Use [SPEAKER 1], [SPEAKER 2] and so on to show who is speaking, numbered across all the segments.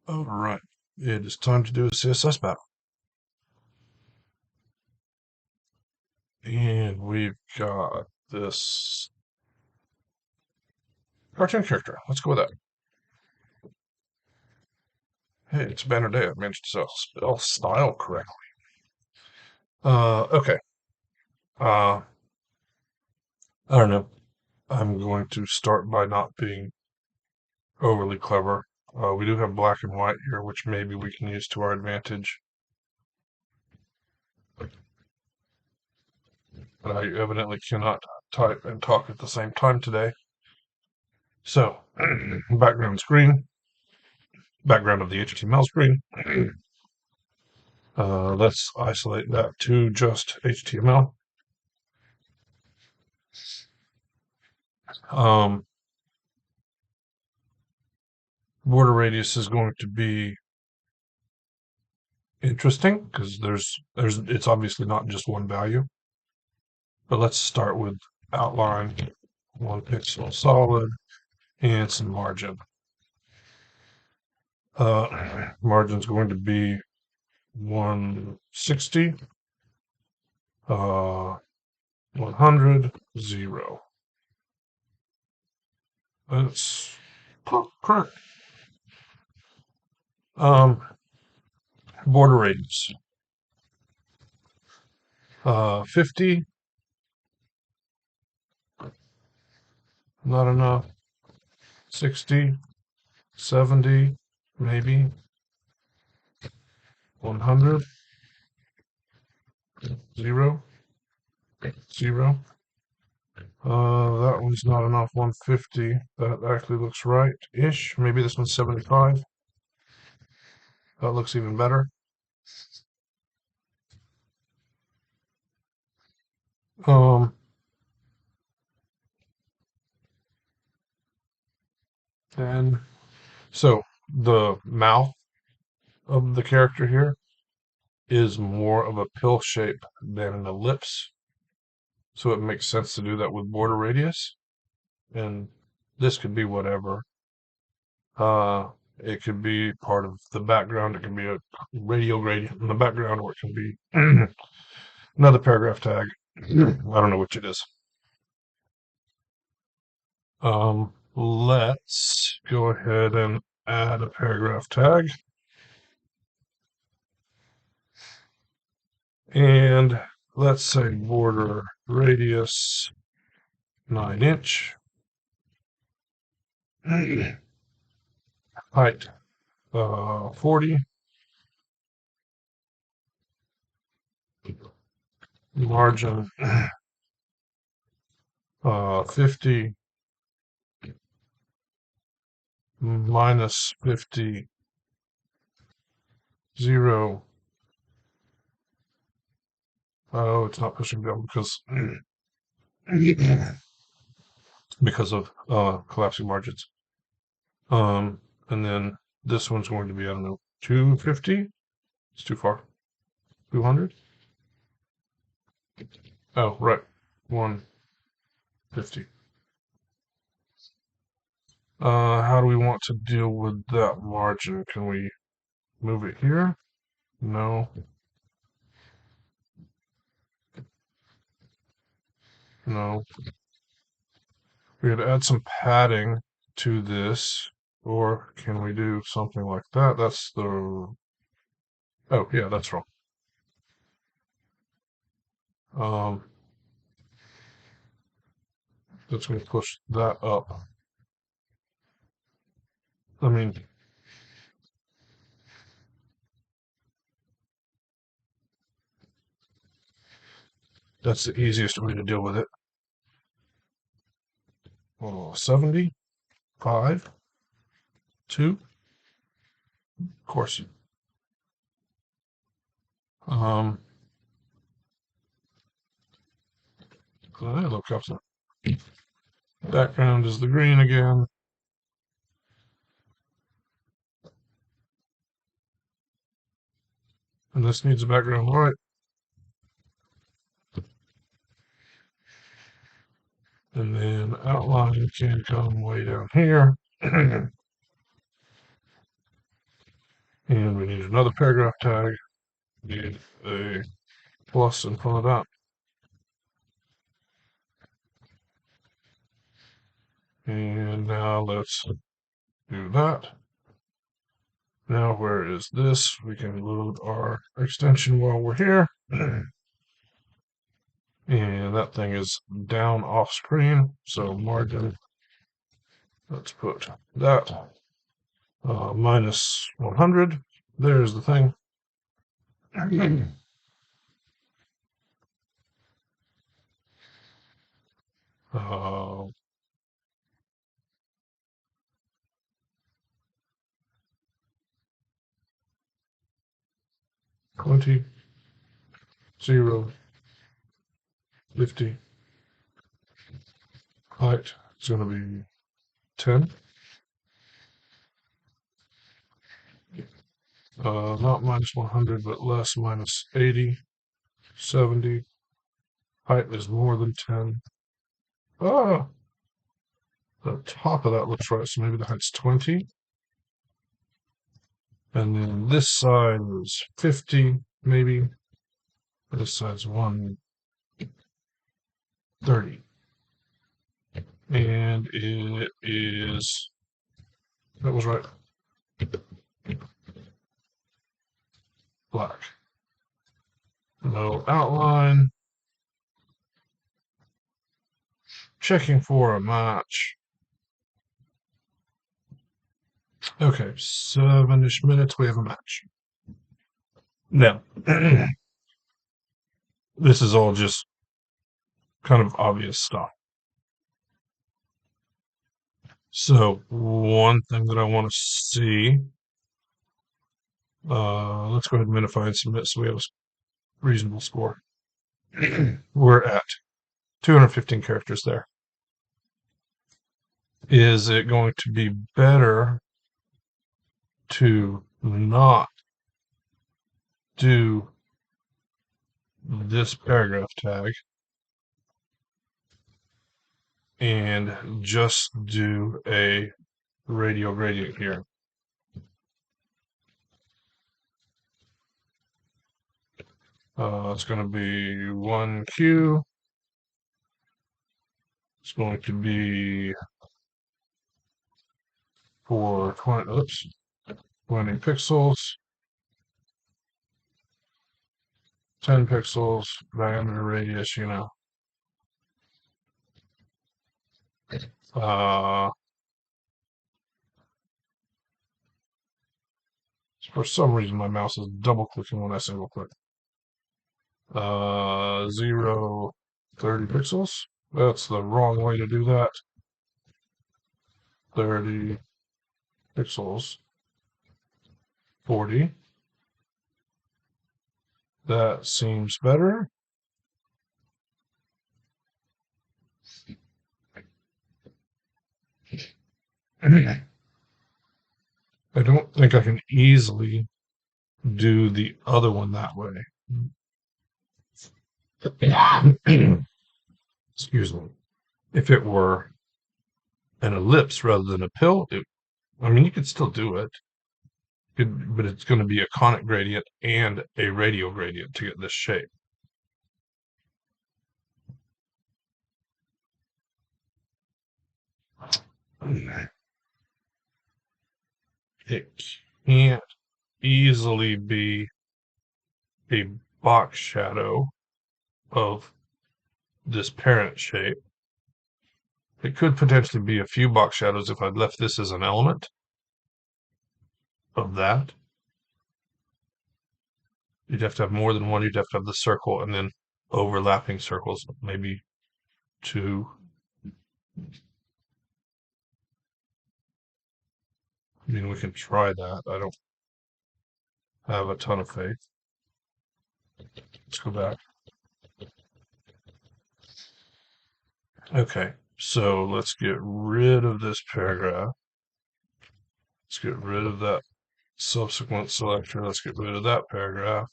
[SPEAKER 1] All right, it is time to do a CSS battle. And we've got this cartoon character. Let's go with that. Hey, it's a banner day. I managed to spell style correctly. Okay. I don't know. I'm going to start by not being overly clever. We do have black and white here, which maybe we can use to our advantage. But I evidently cannot type and talk at the same time today. So, background screen, background of the HTML screen. Let's isolate that to just HTML. Border radius is going to be interesting because it's obviously not just one value. But let's start with outline, 1 pixel solid, and some margin. Margin is going to be 160, 100, 0. That's correct. Border radius. 50, not enough. 60, 70, maybe. 100, 0, 0. That one's not enough. 150. That actually looks right-ish. Maybe this one's 75. That looks even better. Um, and so the mouth of the character here is more of a pill shape than an ellipse. So it makes sense to do that with border radius. And this could be whatever. It could be part of the background. It can be a radial gradient in the background, or it can be another paragraph tag. I don't know which it is. Let's go ahead and add a paragraph tag. And let's say border radius 9-inch. Height 40. Margin 50. Minus 50. 0. Oh, it's not pushing down because of collapsing margins. And then this one's going to be, I don't know, 250. It's too far. 200. Oh, right. 150. How do we want to deal with that margin? Can we move it here? No. No. We could add some padding to this, or can we do something like that? That's the... Oh, yeah, that's wrong. Um, that's going to push that up. I mean, that's the easiest way to deal with it. 70, 5, 2, of course. Um, look up. Background is the green again. And this needs a background white. And then outline can come way down here. Need another paragraph tag. Need a plus in front of that. And now let's do that. Now, where is this? We can load our extension while we're here. And that thing is down off screen. So margin, let's put that minus 100. There's the thing. 20, 0, 50. Height is going to be 10. Not minus 100, but less, minus 80, 70. Height is more than 10. Ah, the top of that looks right, so maybe the height's 20. And then this side is 50, maybe. This side's 130. And it is, that was right, black. No outline. Checking for a match. Okay, 7-ish minutes, we have a match. Now, this is all just kind of obvious stuff. So, one thing that I want to see, let's go ahead and minify and submit so we have a reasonable score. We're at 215 characters there. Is it going to be better to not do this paragraph tag and just do a radial gradient here? It's going to be 1Q. It's going to be for 20 pixels, 10 pixels, diameter, radius, you know. For some reason, my mouse is double clicking when I single click. 0, 30 pixels. That's the wrong way to do that. 30 pixels. 40. That seems better. I don't think I can easily do the other one that way. Excuse me. If it were an ellipse rather than a pill, I mean, you could still do it, but it's going to be a conic gradient and a radial gradient to get this shape. It can't easily be a box shadow of this parent shape. It could potentially be a few box shadows if I'd left this as an element of that. You'd have to have more than one. You'd have to have the circle and then overlapping circles, maybe 2. I mean, we can try that. I don't have a ton of faith. Let's go back. Okay, so let's get rid of this paragraph. Let's get rid of that subsequent selector. Let's get rid of that paragraph.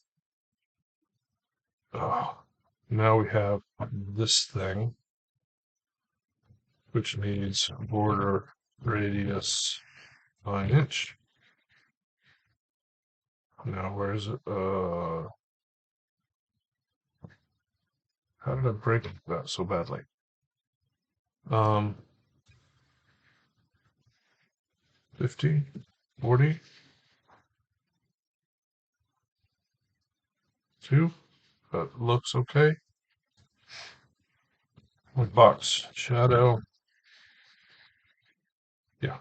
[SPEAKER 1] Oh, now we have this thing, which needs border radius 9 inch. Now, where is it? How did I break that so badly? 50, 40, 2. That looks okay. With box shadow. Yeah.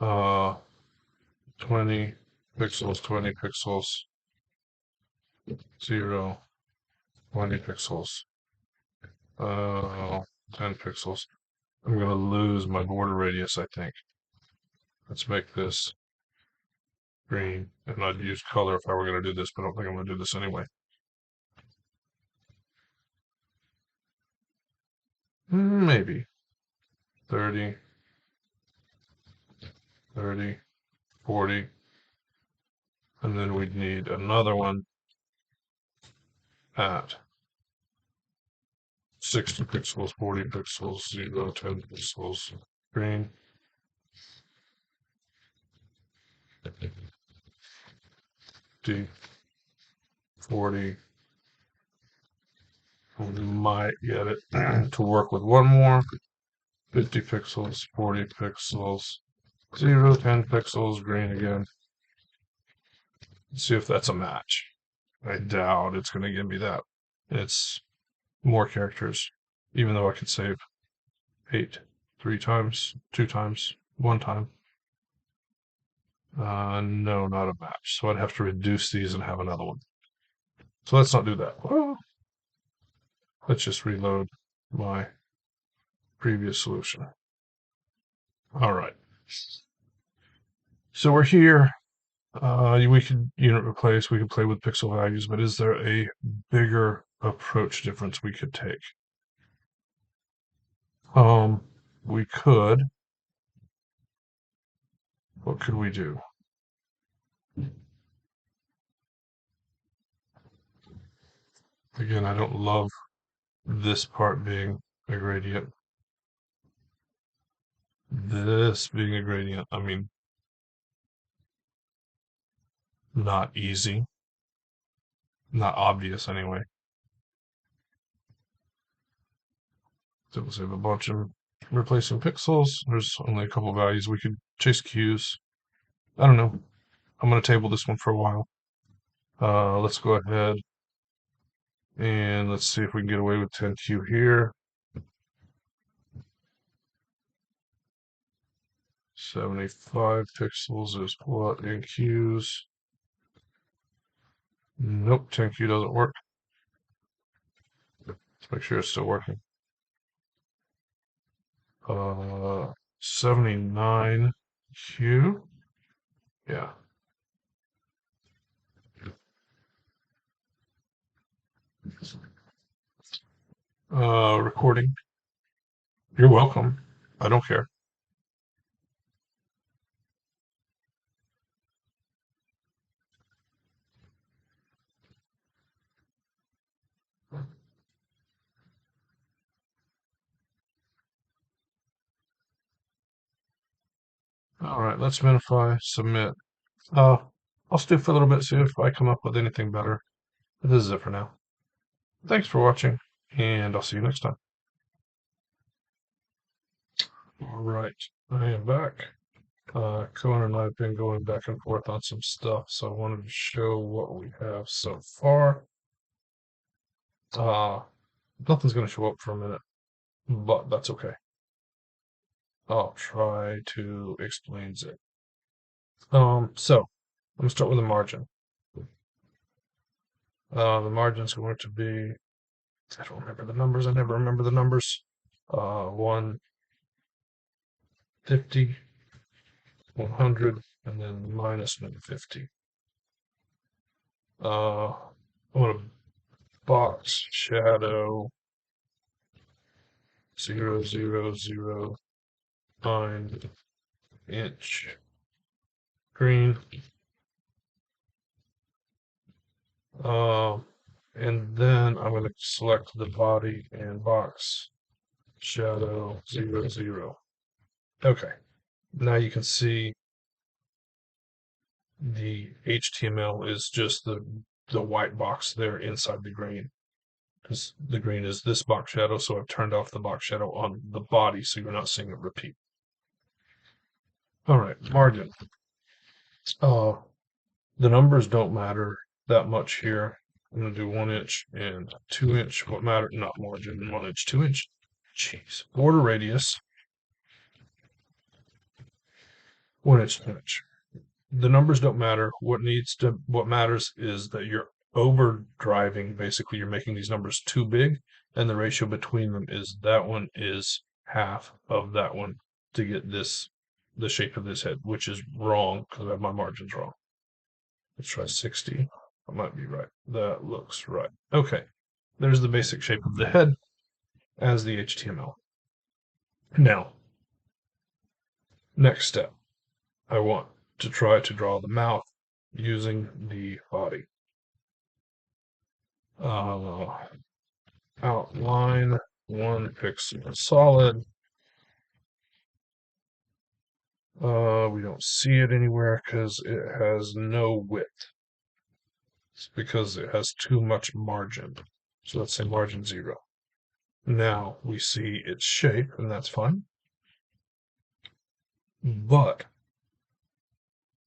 [SPEAKER 1] Uh, 20 pixels, 20 pixels, 0, 20 pixels, 10 pixels. I'm going to lose my border radius, I think. Let's make this green. And I'd use color if I were going to do this, but I don't think I'm going to do this anyway. Maybe 30, 30, 40. And then we'd need another one at 60 pixels, 40 pixels, 0, 10 pixels, green. D, 40. We might get it to work with one more. 50 pixels, 40 pixels, 0, 10 pixels, green again. Let's see if that's a match. I doubt it's going to give me that. It's more characters, even though I could save 8 3 times, 2 times, 1 time. No, not a match. So I'd have to reduce these and have another one. So let's not do that. Let's just reload my previous solution. All right. So we're here. We could unit replace, we could play with pixel values, but is there a bigger approach difference we could take? We could. What could we do? Again, I don't love this part being a gradient. This being a gradient, I mean, not easy. Not obvious anyway. So we'll save a bunch of replacing pixels. There's only a couple values. We could chase Qs. I don't know. I'm going to table this one for a while. Let's go ahead and let's see if we can get away with 10Q here. 75 pixels is what in Qs? Nope, 10Q doesn't work. Let's make sure it's still working. 79Q. Yeah. Recording. You're welcome. I don't care. All right, let's minify, submit. I'll stew for a little bit, see if I come up with anything better. But this is it for now. Thanks for watching, and I'll see you next time. All right, I am back. Cohen and I have been going back and forth on some stuff, so I wanted to show what we have so far. Nothing's going to show up for a minute, but that's okay. I'll try to explain it. So I'm going to start with the margin. The margin is going to be, I don't remember the numbers. I never remember the numbers. 150, 100, and then minus 150. I want to box shadow 0.009 inch green. And then I'm going to select the body and box shadow 0.0. Okay. Now you can see the HTML is just the white box there inside the green. Because the green is this box shadow, so I've turned off the box shadow on the body so you're not seeing it repeat. All right, margin. The numbers don't matter that much here. I'm going to do 1 inch and 2 inch. What matter? Not margin, 1 inch, 2 inch. Jeez. Border radius, 1 inch, 2 inch. The numbers don't matter. What matters is that you're overdriving. Basically, you're making these numbers too big, and the ratio between them is that one is half of that one to get this, the shape of this head, which is wrong because I have my margins wrong. Let's try 60. I might be right. That looks right. Okay. There's the basic shape of the head as the HTML. Now, next step. I want to try to draw the mouth using the body. Outline 1 pixel solid. We don't see it anywhere because it has no width. It's because it has too much margin. So let's say margin 0. Now we see its shape, and that's fine. But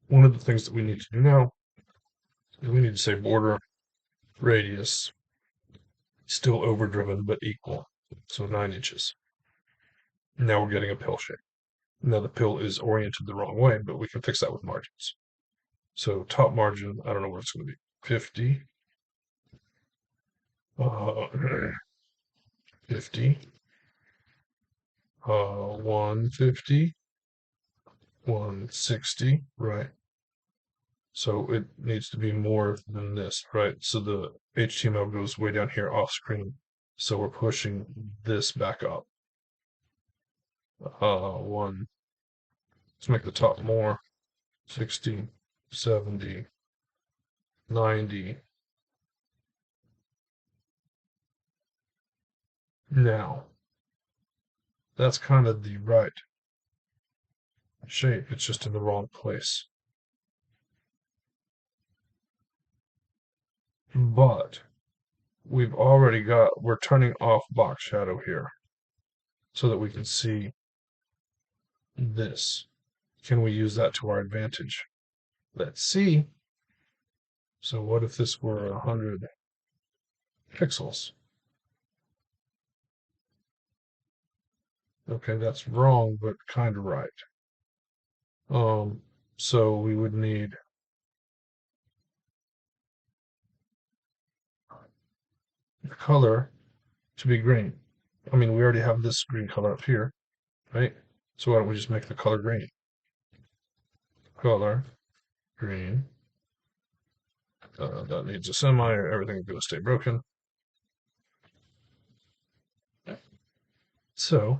[SPEAKER 1] one of the things that we need to do now is we need to say border radius still overdriven but equal. So 9 inches. Now we're getting a pill shape. Now the pill is oriented the wrong way, but we can fix that with margins. So top margin, I don't know what it's going to be. 50. 50. 150. 160. Right. So it needs to be more than this, right? So the HTML goes way down here off screen. So we're pushing this back up. Let's make the top more. 60, 70, 90. Now, that's kind of the right shape. It's just in the wrong place. But we're turning off box shadow here so that we can see this. Can we use that to our advantage? Let's see. So what if this were 100 pixels? Okay, that's wrong, but kind of right. So we would need the color to be green. I mean, we already have this green color up here, right? So why don't we just make the color green? Color green. That needs a semi, or everything's going to stay broken. So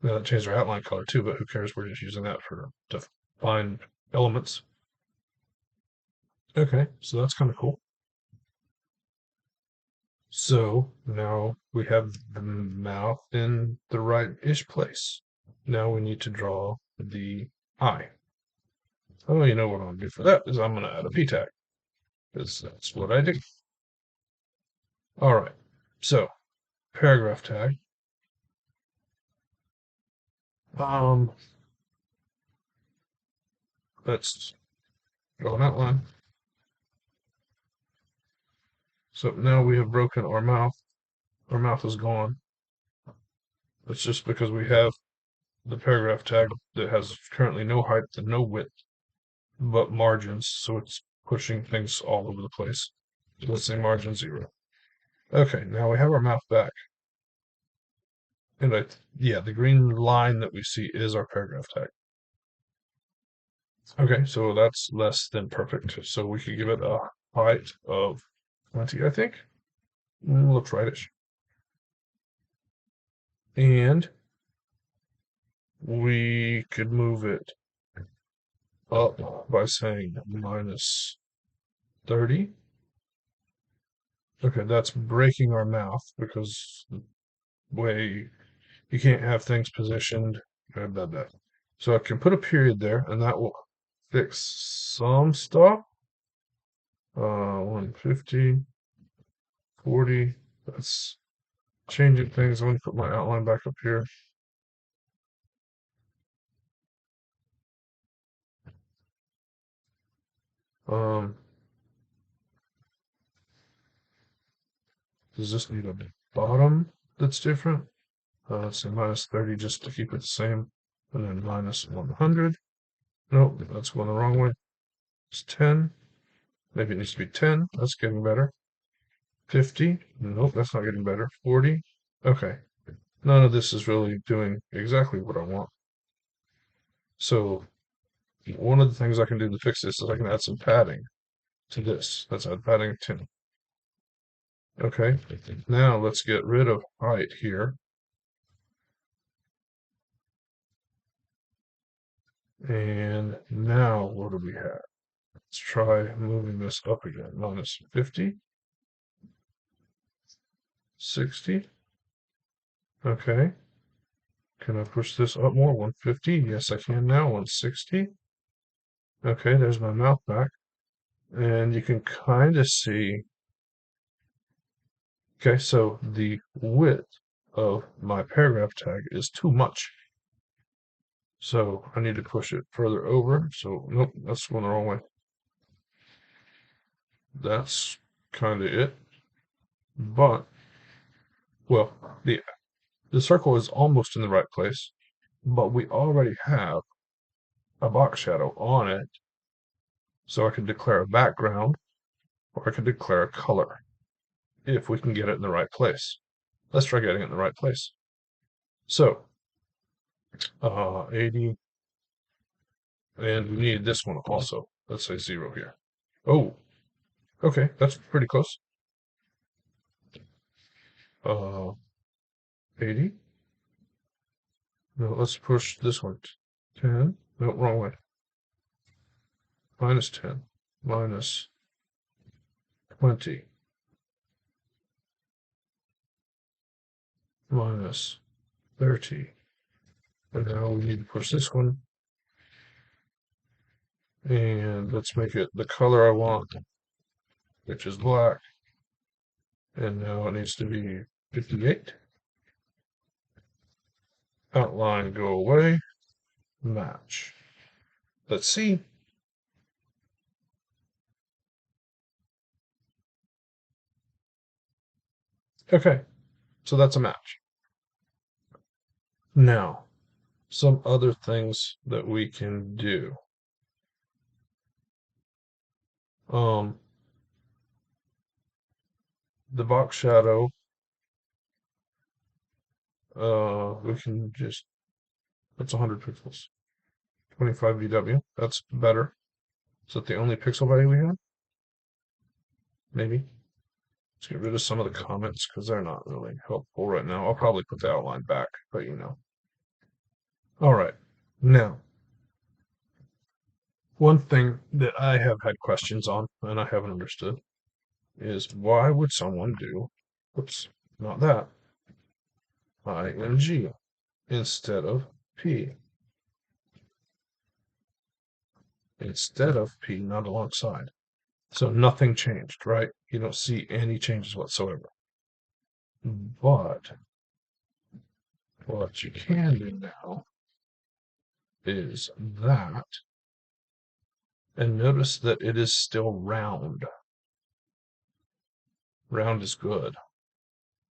[SPEAKER 1] that changed our outline color too, but who cares? We're just using that to find elements. Okay, so that's kind of cool. So now we have the mouth in the right-ish place. Now we need to draw the eye. Oh, you know what I'm going to do for that is I'm going to add a p tag, because that's what I do. All right, so paragraph tag. Let's draw an outline. So now we have broken our mouth. Our mouth is gone. That's just because we have the paragraph tag that has currently no height and no width, but margins, so it's pushing things all over the place. So let's say margin 0. Okay, now we have our mouth back. And yeah, the green line that we see is our paragraph tag. Okay, so that's less than perfect. So we could give it a height of 20, I think. Looks rightish. And we could move it up by saying minus 30. Okay, that's breaking our mouth because the way you can't have things positioned. Blah, blah, blah. So I can put a period there, and that will fix some stuff. 150, 40. That's changing things. I'm going to put my outline back up here. Does this need a bottom that's different? Let's say minus 30 just to keep it the same. And then minus 100. Nope, that's going the wrong way. It's 10. Maybe it needs to be 10. That's getting better. 50. Nope, that's not getting better. 40. Okay. None of this is really doing exactly what I want. So one of the things I can do to fix this is I can add some padding to this. Let's add padding 10. Okay. Now let's get rid of height here. And now what do we have? Let's try moving this up again. Minus 50. 60. Okay. Can I push this up more? 150. Yes, I can now. 160. Okay, there's my mouth back. And you can kind of see. Okay, so the width of my paragraph tag is too much. So I need to push it further over. So, nope, that's going the wrong way. That's kind of it. But, well, the circle is almost in the right place, but we already have a box shadow on it. So I can declare a background, or I can declare a color if we can get it in the right place. Let's try getting it in the right place. So, 80, and we need this one also. Let's say 0 here. Oh, okay, that's pretty close. 80. No, let's push this one. 10. No, wrong way. Minus 10. Minus 20. Minus 30. And now we need to push this one. And let's make it the color I want, which is black. And now it needs to be 58. Outline go away. Match. Let's see. Okay, so that's a match. Now, some other things that we can do. The box shadow, we can just, that's 100 pixels. 25 VW, that's better. Is that the only pixel value we have? Maybe. Let's get rid of some of the comments because they're not really helpful right now. I'll probably put the outline back, but you know. All right, now, one thing that I have had questions on and I haven't understood is why would someone do, whoops, not that, ing instead of p? Instead of p, not alongside. So nothing changed, right? You don't see any changes whatsoever. But what you can do now is that, and notice that it is still round. Round is good.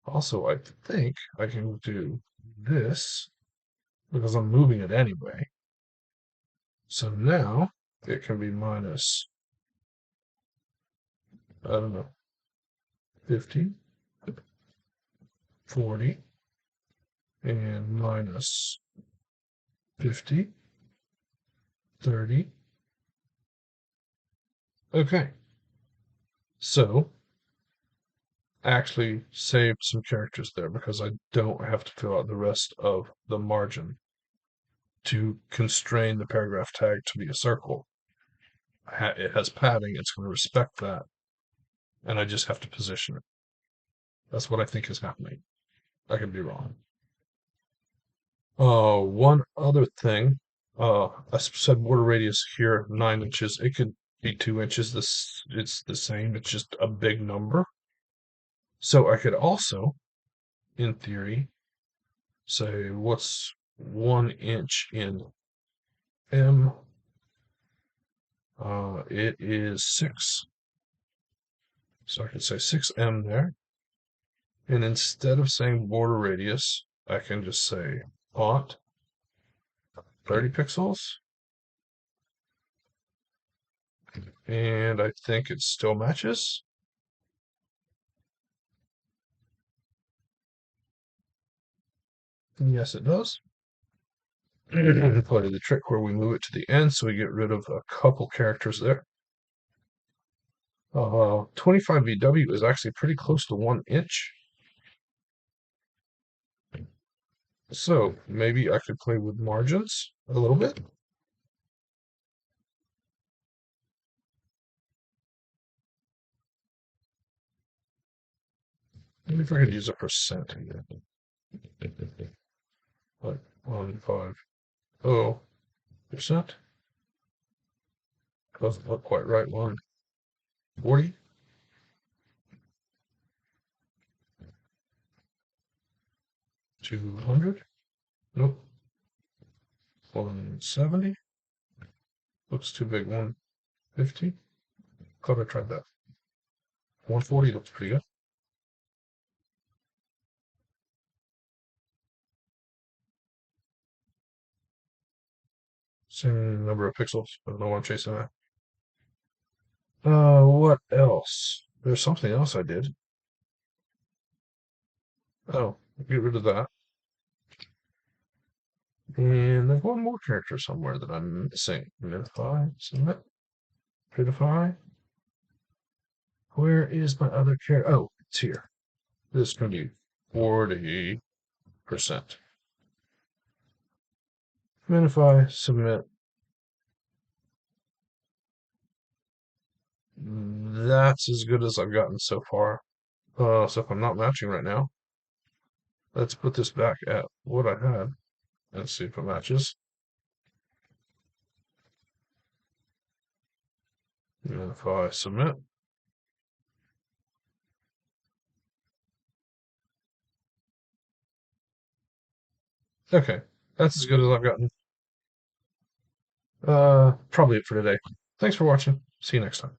[SPEAKER 1] Also, I think I can do this because I'm moving it anyway. So now it can be minus, I don't know, 50, 40, and minus 50, 30. Okay. So actually saved some characters there because I don't have to fill out the rest of the margin to constrain the paragraph tag to be a circle. It has padding, it's going to respect that, and I just have to position it. That's what I think is happening. I could be wrong. One other thing I said border radius here 9 inches. It could be 2 inches. It's the same. It's just a big number. So I could also, in theory, say what's 1 inch in m? It is 6. So I can say 6m there. And instead of saying border radius, I can just say font 30 pixels. And I think it still matches. Yes, it does. Play the trick where we move it to the end so we get rid of a couple characters there. 25 VW is actually pretty close to 1 inch. So maybe I could play with margins a little bit. Maybe if I could use a percent here. Like 150%. Doesn't look quite right. 140. 200. Nope. 170. Looks too big. 150. Thought I tried that. 140 looks pretty good. Same number of pixels. I don't know why I'm chasing that. What else? There's something else I did. Oh, get rid of that. And there's one more character somewhere that I'm missing. Minify, submit, prettify. Where is my other character? Oh, it's here. This is going to be 40%. Minify, submit. That's as good as I've gotten so far. So if I'm not matching right now, let's put this back at what I had and see if it matches. And if I submit, okay, that's as good as I've gotten. Probably it for today. Thanks for watching. See you next time.